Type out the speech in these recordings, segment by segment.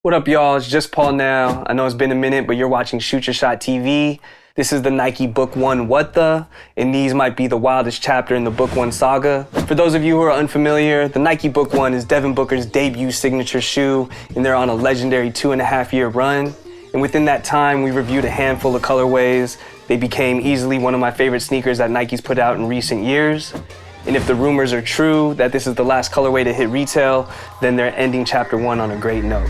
What up, y'all? It's just Paul now. I know it's been a minute, but you're watching Shoot Your Shot TV. This is the Nike Book One What The, and these might be the wildest chapter in the Book One saga. For those of you who are unfamiliar, the Nike Book One is Devin Booker's debut signature shoe, and they're on a legendary 2.5-year run. And within that time, we reviewed a handful of colorways. They became easily one of my favorite sneakers that Nike's put out in recent years. And if the rumors are true that this is the last colorway to hit retail, then they're ending chapter one on a great note.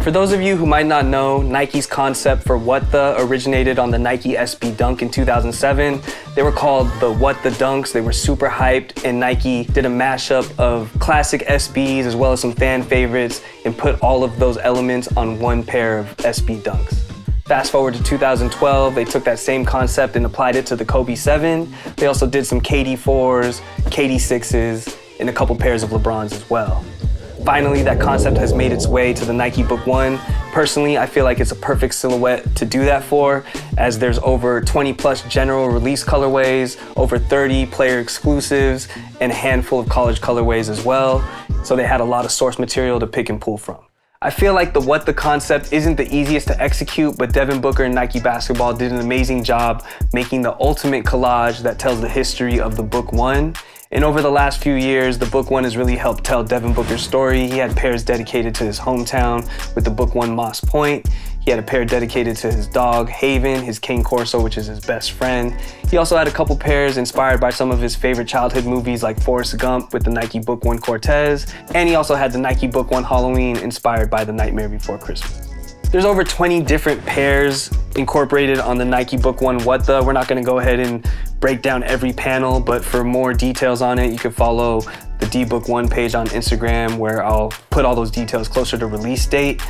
For those of you who might not know, Nike's concept for What The originated on the Nike SB Dunk in 2007. They were called the What The Dunks. They were super hyped, and Nike did a mashup of classic SBs as well as some fan favorites and put all of those elements on one pair of SB Dunks. Fast forward to 2012, they took that same concept and applied it to the Kobe 7. They also did some KD 4s, KD 6s, and a couple pairs of LeBrons as well. Finally, that concept has made its way to the Nike Book One. Personally, I feel like it's a perfect silhouette to do that for, as there's over 20 plus general release colorways, over 30 player exclusives, and a handful of college colorways as well. So they had a lot of source material to pick and pull from. I feel like the What The concept isn't the easiest to execute, but Devin Booker and Nike Basketball did an amazing job making the ultimate collage that tells the history of the Book One. And over the last few years, the Book One has really helped tell Devin Booker's story. He had pairs dedicated to his hometown with the Book One Moss Point. He had a pair dedicated to his dog, Haven, his King Corso, which is his best friend. He also had a couple pairs inspired by some of his favorite childhood movies like Forrest Gump with the Nike Book One Cortez. And he also had the Nike Book One Halloween inspired by The Nightmare Before Christmas. There's over 20 different pairs incorporated on the Nike Book One What The. We're not gonna go ahead and break down every panel, but for more details on it, you can follow the D-Book One page on Instagram, where I'll put all those details closer to release date.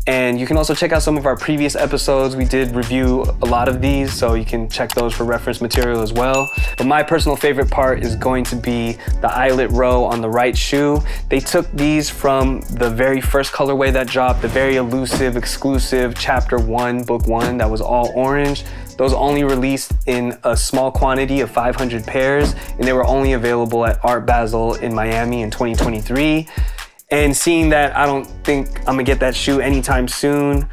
And you can also check out some of our previous episodes. We did review a lot of these, so you can check those for reference material as well. But my personal favorite part is going to be the eyelet row on the right shoe. They took these from the very first colorway that dropped, the very elusive, exclusive Chapter 1, Book One, that was all orange. Those only released in a small quantity of 500 pairs, and they were only available at Art Basel in Miami in 2023. And seeing that I don't think I'm gonna get that shoe anytime soon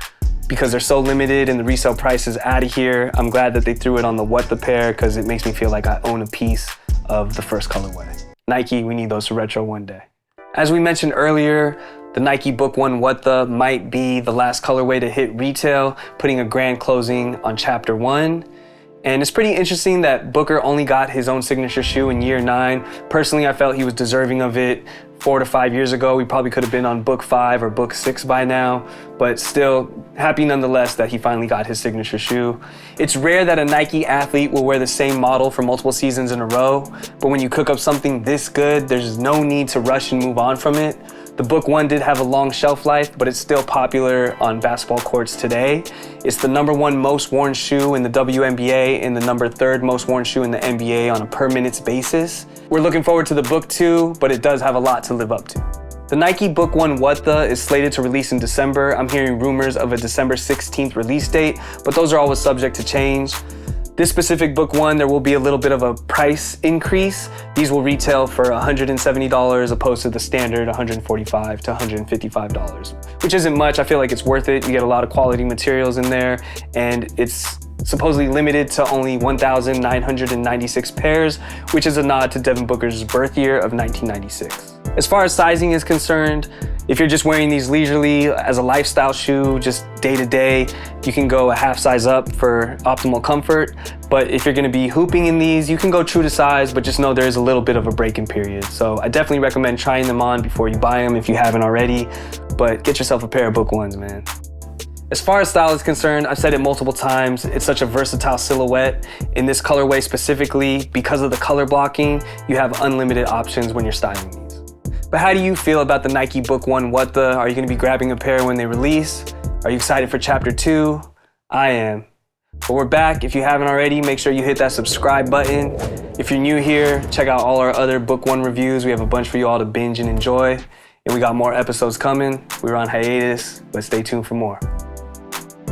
because they're so limited and the resale price is out of here, I'm glad that they threw it on the What The pair because it makes me feel like I own a piece of the first colorway. Nike, we need those to retro one day. As we mentioned earlier, the Nike Book One What The might be the last colorway to hit retail, putting a grand closing on Chapter 1. And it's pretty interesting that Booker only got his own signature shoe in year 9. Personally, I felt he was deserving of it 4 to 5 years ago. We probably could have been on Book 5 or Book 6 by now, but still happy nonetheless that he finally got his signature shoe. It's rare that a Nike athlete will wear the same model for multiple seasons in a row, but when you cook up something this good, there's no need to rush and move on from it. The Book One did have a long shelf life, but it's still popular on basketball courts today. It's the #1 most worn shoe in the WNBA and the #3 most worn shoe in the NBA on a per minutes basis. We're looking forward to the Book Two, but it does have a lot to live up to. The Nike Book One What The is slated to release in December. I'm hearing rumors of a December 16th release date, but those are always subject to change. This specific Book One, there will be a little bit of a price increase. These will retail for $170 opposed to the standard $145 to $155, which isn't much. I feel like it's worth it. You get a lot of quality materials in there, and it's supposedly limited to only 1,996 pairs, which is a nod to Devin Booker's birth year of 1996. As far as sizing is concerned, if you're just wearing these leisurely as a lifestyle shoe, just day to day, you can go a half size up for optimal comfort. But if you're gonna be hooping in these, you can go true to size, but just know there's a little bit of a break-in period. So I definitely recommend trying them on before you buy them if you haven't already, but get yourself a pair of Book Ones, man. As far as style is concerned, I've said it multiple times, it's such a versatile silhouette. In this colorway specifically, because of the color blocking, you have unlimited options when you're styling these. But how do you feel about the Nike Book One What The? Are you gonna be grabbing a pair when they release? Are you excited for Chapter 2? I am. But we're back. If you haven't already, make sure you hit that subscribe button. If you're new here, check out all our other Book One reviews. We have a bunch for you all to binge and enjoy. And we got more episodes coming. We're on hiatus, but stay tuned for more.